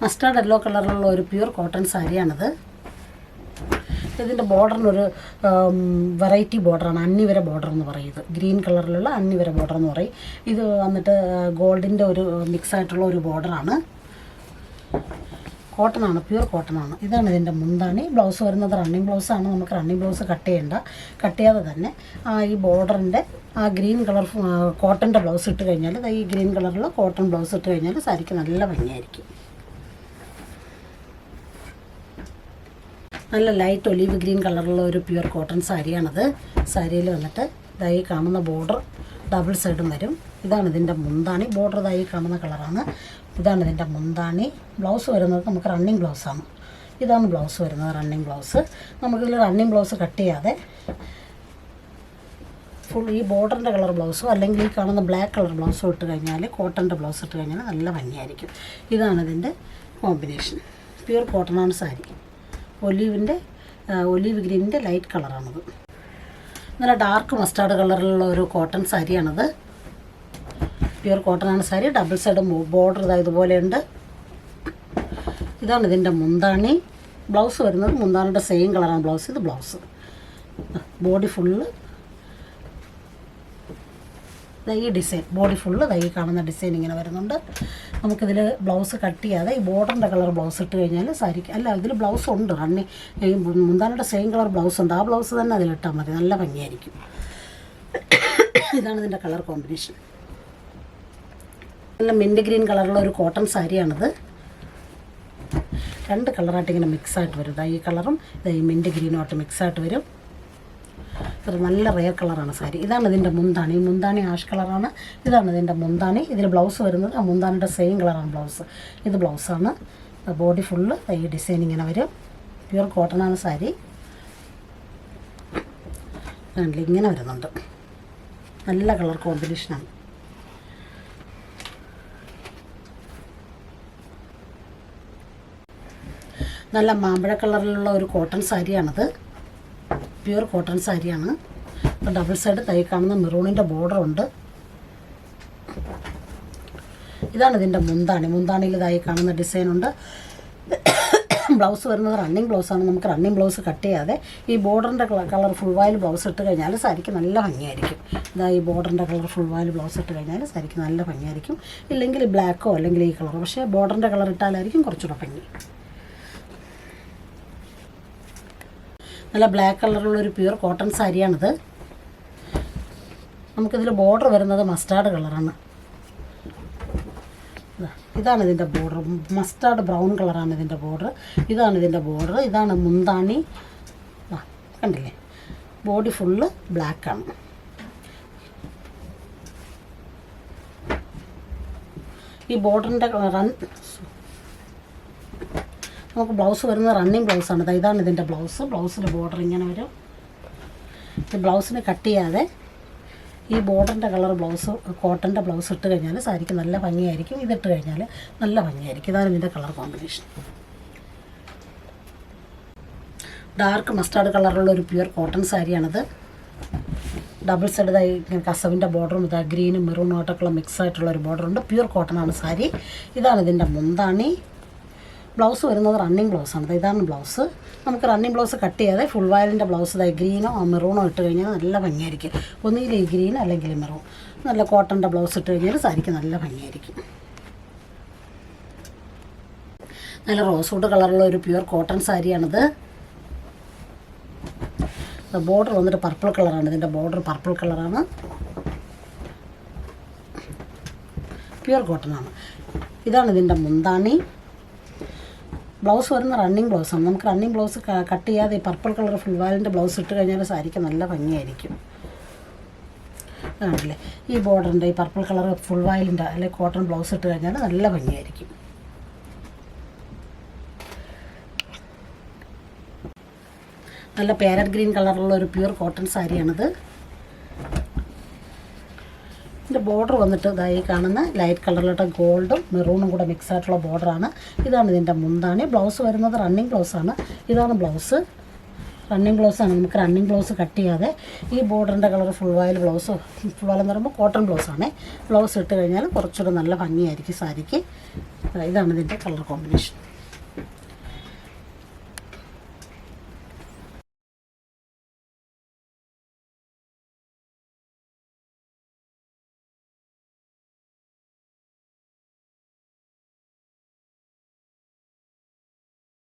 Mustard yellow കളറിലുള്ള ഒരു pure cotton സാരിയാണിത്. ഇതിൻ്റെ ബോർഡറിനൊരു വെറൈറ്റി ബോർഡറാണ്, അന്നിവര ബോർഡർ എന്ന് പറയുന്നത്. ഗ്രീൻ കളറിലുള്ള അന്നിവര ബോർഡർ എന്ന് പറയും. ഇത് വന്നിട്ട് ഗോൾഡിൻ്റെ ഒരു മിക്സായിട്ടുള്ള ഒരു ബോർഡറാണ്. കോട്ടനാണ്, പ്യൂർ കോട്ടനാണ്. ഇതാണ് ഇതിൻ്റെ മുന്താണി. ബ്ലൗസ് വരുന്നത് റണ്ണിങ് ബ്ലൗസാണ്. നമുക്ക് റണ്ണിങ് ബ്ലൗസ് കട്ട് ചെയ്യേണ്ട, കട്ട് ചെയ്യാതെ തന്നെ ഈ ബോർഡറിൻ്റെ ആ ഗ്രീൻ കളർ കോട്ടൻ്റെ ബ്ലൗസ് ഇട്ട് കഴിഞ്ഞാൽ, ഈ ഗ്രീൻ കളറിലുള്ള കോട്ടൺ ബ്ലൗസ് ഇട്ട് കഴിഞ്ഞാൽ സാരിക്ക് നല്ല ഭംഗിയായിരിക്കും. നല്ല ലൈറ്റ് ഒലീവ് ഗ്രീൻ കളറുള്ള ഒരു പ്യൂർ കോട്ടൺ സാരിയാണത്. സാരിയിൽ വന്നിട്ട് ഇതായി കാണുന്ന ബോർഡർ ഡബിൾ സൈഡും വരും. ഇതാണ് ഇതിൻ്റെ മുന്താണി. ബോർഡർ ഇതായി കാണുന്ന കളറാണ്. ഇതാണ് ഇതിൻ്റെ മുന്താണി. ബ്ലൗസ് വരുന്നത് നമുക്ക് റണ്ണിങ് ബ്ലൗസാണ്. ഇതാണ് ബ്ലൗസ് വരുന്നത്, റണ്ണിങ് ബ്ലൗസ്. നമുക്കിതിൽ റണ്ണിങ് ബ്ലൗസ് കട്ട് ചെയ്യാതെ ഫുൾ ഈ ബോർഡറിൻ്റെ കളർ ബ്ലൗസോ അല്ലെങ്കിൽ ഈ കാണുന്ന ബ്ലാക്ക് കളർ ബ്ലൗസോ ഇട്ട് കഴിഞ്ഞാൽ, കോട്ടൻ്റെ ബ്ലൗസ് ഇട്ട് കഴിഞ്ഞാൽ നല്ല ഭംഗിയായിരിക്കും. ഇതാണ് ഇതിൻ്റെ കോമ്പിനേഷൻ. പ്യൂർ കോട്ടണാണ് സാരി. ഒലീവ് ഗ്രീനിൻ്റെ ലൈറ്റ് കളറാണത്. നല്ല ഡാർക്ക് മസ്റ്റാർഡ് കളറിലുള്ള ഒരു കോട്ടൺ സാരിയാണത്. പ്യൂർ കോട്ടനാണ് സാരി. ഡബിൾ സൈഡ് ബോർഡർ ഇതുപോലെയുണ്ട്. ഇതാണ് ഇതിൻ്റെ മുന്താണി. ബ്ലൗസ് വരുന്നത് മുന്താണിയുടെ സെയിം കളറാണ് ബ്ലൗസ്. ഇത് ബ്ലൗസ്. ബോഡി ഫുള്ള് ഈ ഡിസൈൻ, ബോഡി ഫുള്ള് ഈ കാണുന്ന ഡിസൈൻ ഇങ്ങനെ വരുന്നുണ്ട്. നമുക്കിതിൽ ബ്ലൗസ് കട്ട് ചെയ്യാതെ ഈ ബോർഡറിൻ്റെ കളർ ബ്ലൗസ് ഇട്ട് കഴിഞ്ഞാൽ സാരിക്ക്, അല്ല ഇതിൽ ബ്ലൗസ് ഉണ്ട്, ഈ മുന്താണിയുടെ സെയിം കളർ ബ്ലൗസ് ഉണ്ട്. ആ ബ്ലൗസ് തന്നെ അതിലിട്ടാൽ മതി, നല്ല ഭംഗിയായിരിക്കും. ഇതാണ് ഇതിൻ്റെ കളർ കോമ്പിനേഷൻ. നല്ല മിൻറ്റ് ഗ്രീൻ കളറുള്ള ഒരു കോട്ടൺ സാരിയാണിത്. രണ്ട് കളറായിട്ട് ഇങ്ങനെ മിക്സായിട്ട് വരും. ഈ കളറും ഈ മിൻറ്റ് ഗ്രീനുമായിട്ട് മിക്സായിട്ട് വരും. ഒരു നല്ല റെയർ കളറാണ് സാരി. ഇതാണ് ഇതിൻ്റെ മുന്താണി. ഈ മുന്താണി ആഷ് കളറാണ്. ഇതാണ് ഇതിൻ്റെ മുന്താണി. ഇതിൽ ബ്ലൗസ് വരുന്നത് ആ മുന്താണിയുടെ സെയിം കളറാണ് ബ്ലൗസ്. ഇത് ബ്ലൗസാണ്. ബോഡി ഫുള്ള് ഈ ഡിസൈൻ ഇങ്ങനെ വരും. പ്യൂർ കോട്ടണാണ് സാരി. ഇങ്ങനെ വരുന്നുണ്ട്. നല്ല കളർ കോമ്പിനേഷനാണ്. നല്ല മാമ്പഴ കളറിലുള്ള ഒരു കോട്ടൺ സാരിയാണത്. പ്യൂർ കോട്ടൺ സാരിയാണ്. ഡബിൾ സൈഡ് കാണുന്ന മെറൂണിൻ്റെ ബോർഡറുണ്ട്. ഇതാണ് ഇതിൻ്റെ മുന്താണി. മുന്താണിയിൽ കാണുന്ന ഡിസൈനുണ്ട്. ബ്ലൗസ് വരുന്നത് റണ്ണിങ് ബ്ലൗസാണ്. നമുക്ക് റണ്ണിങ് ബ്ലൗസ് കട്ട് ചെയ്യാതെ ഈ ബോർഡറിൻ്റെ കളർ ഫുൾ വായിൽ ബ്ലൗസ് ഇട്ട് കഴിഞ്ഞാൽ സാരിക്ക് നല്ല ഭംഗിയായിരിക്കും. ഈ ബോർഡറിൻ്റെ കളർ ഫുൾ വായിൽ ബ്ലൗസ് ഇട്ട് കഴിഞ്ഞാൽ സാരിക്ക് നല്ല ഭംഗിയായിരിക്കും. ഇല്ലെങ്കിൽ ബ്ലാക്കോ അല്ലെങ്കിൽ ഈ കളറോ, പക്ഷേ ബോർഡറിൻ്റെ കളർ ഇട്ടാലായിരിക്കും കുറച്ചുകൂടെ ഭംഗി. നല്ല ബ്ലാക്ക് കളറുള്ളൊരു പ്യൂർ കോട്ടൺ സാരിയാണിത്. നമുക്കിതിൽ ബോർഡർ വരുന്നത് മസ്റ്റാർഡ് കളറാണ്. ഇതാണ് ഇതിൻ്റെ ബോർഡർ. മസ്റ്റാർഡ് ബ്രൗൺ കളറാണ് ഇതിൻ്റെ ബോർഡർ. ഇതാണ് ഇതിൻ്റെ ബോർഡർ. ഇതാണ് മുന്താണി. കണ്ടില്ലേ, ബോഡി ഫുള്ള് ബ്ലാക്കാണ്. ഈ ബോർഡറിൻ്റെ നമുക്ക് ബ്ലൗസ് വരുന്നത് റണ്ണിങ് ബ്ലൗസാണ്. ഇതാണ് ഇതിൻ്റെ ബ്ലൗസ്. ബ്ലൗസിൻ്റെ ബോർഡർ ഇങ്ങനെ വരും. ഈ ബ്ലൗസിന് കട്ട് ചെയ്യാതെ ഈ ബോർഡറിൻ്റെ കളർ ബ്ലൗസ്, കോട്ടൻ്റെ ബ്ലൗസ് ഇട്ട് കഴിഞ്ഞാൽ സാരിക്ക് നല്ല ഭംഗിയായിരിക്കും. ഇതിട്ട് കഴിഞ്ഞാൽ നല്ല ഭംഗിയായിരിക്കും. ഇതാണ് ഇതിൻ്റെ കളർ കോമ്പിനേഷൻ. ഡാർക്ക് മസ്റ്റാർഡ് കളറുള്ള ഒരു പ്യൂർ കോട്ടൺ സാരിയാണിത്. ഡബിൾ സൈഡ് കസവിൻ്റെ ബോർഡറും ഗ്രീനും മെറൂണും ആയിട്ടൊക്കെയുള്ള മിക്സ് ആയിട്ടുള്ള ഒരു ബോർഡറുണ്ട്. പ്യൂർ കോട്ടനാണ് സാരി. ഇതാണ് ഇതിൻ്റെ മുന്താണി. ബ്ലൗസ് വരുന്നത് റണ്ണിങ് ബ്ലൗസാണ്. ഇതാണ് ബ്ലൗസ്. നമുക്ക് റണ്ണിങ് ബ്ലൗസ് കട്ട് ചെയ്യാതെ ഫുൾ വയലിൻ്റെ ബ്ലൗസ് ഗ്രീനോ മെറൂണോ ഇട്ട് കഴിഞ്ഞാൽ നല്ല ഭംഗിയായിരിക്കും. ഒന്നുകിൽ ഈ ഗ്രീൻ അല്ലെങ്കിൽ മെറൂൺ. നല്ല കോട്ടൻ്റെ ബ്ലൗസ് ഇട്ട് കഴിഞ്ഞാൽ സാരിക്ക് നല്ല ഭംഗിയായിരിക്കും. നല്ല റോസ്വുഡ് കളറുള്ള ഒരു പ്യൂർ കോട്ടൺ സാരിയാണിത്. ബോർഡർ വന്നിട്ട് പർപ്പിൾ കളറാണ്. ഇതിൻ്റെ ബോർഡർ പർപ്പിൾ കളറാണ്. പ്യൂർ കോട്ടനാണ്. ഇതാണ് ഇതിൻ്റെ മുന്താണി. ബ്ലൗസ് വരുന്ന റണ്ണിങ് ബ്ലൗസാണ്. നമുക്ക് റണ്ണിങ് ബ്ലൗസ് കട്ട് ചെയ്യാതെ ഈ പർപ്പിൾ കളർ ഫുൾ വാലിൻ്റെ ബ്ലൗസ് ഇട്ട് കഴിഞ്ഞാൽ സാരിക്ക് നല്ല ഭംഗിയായിരിക്കും. കണ്ടില്ലേ, ഈ ബോർഡറിൻ്റെ ഈ പർപ്പിൾ കളർ ഫുൾ വായിലിൻ്റെ അല്ലെങ്കിൽ കോട്ടൺ ബ്ലൗസ് ഇട്ട് കഴിഞ്ഞാൽ നല്ല ഭംഗിയായിരിക്കും. നല്ല പാരറ്റ് ഗ്രീൻ കളറുള്ള ഒരു പ്യൂർ കോട്ടൺ സാരിയാണിത്. ഇതിൻ്റെ ബോർഡർ വന്നിട്ട് ഈ കാണുന്ന ലൈറ്റ് കളറിലോട്ട് ഗോൾഡും മെറൂണും കൂടെ മിക്സ് ആയിട്ടുള്ള ബോർഡറാണ്. ഇതാണ് ഇതിൻ്റെ മുന്താണി. ബ്ലൗസ് വരുന്നത് റണ്ണിങ് ബ്ലൗസാണ്. ഇതാണ് ബ്ലൗസ്. റണ്ണിങ് ബ്ലൗസാണ്. നമുക്ക് റണ്ണിങ് ബ്ലൗസ് കട്ട് ചെയ്യാതെ ഈ ബോർഡറിൻ്റെ കളർ ഫുൾ വയൽ ബ്ലൗസോ, ഫുൾ വയൽ എന്ന് പറയുമ്പോൾ കോട്ടൺ ബ്ലൗസാണ്. ബ്ലൗസ് ഇട്ട് കഴിഞ്ഞാൽ കുറച്ചുകൂടെ നല്ല ഭംഗിയായിരിക്കും സാരിക്ക്. ഇതാണ് ഇതിൻ്റെ കളർ കോമ്പിനേഷൻ.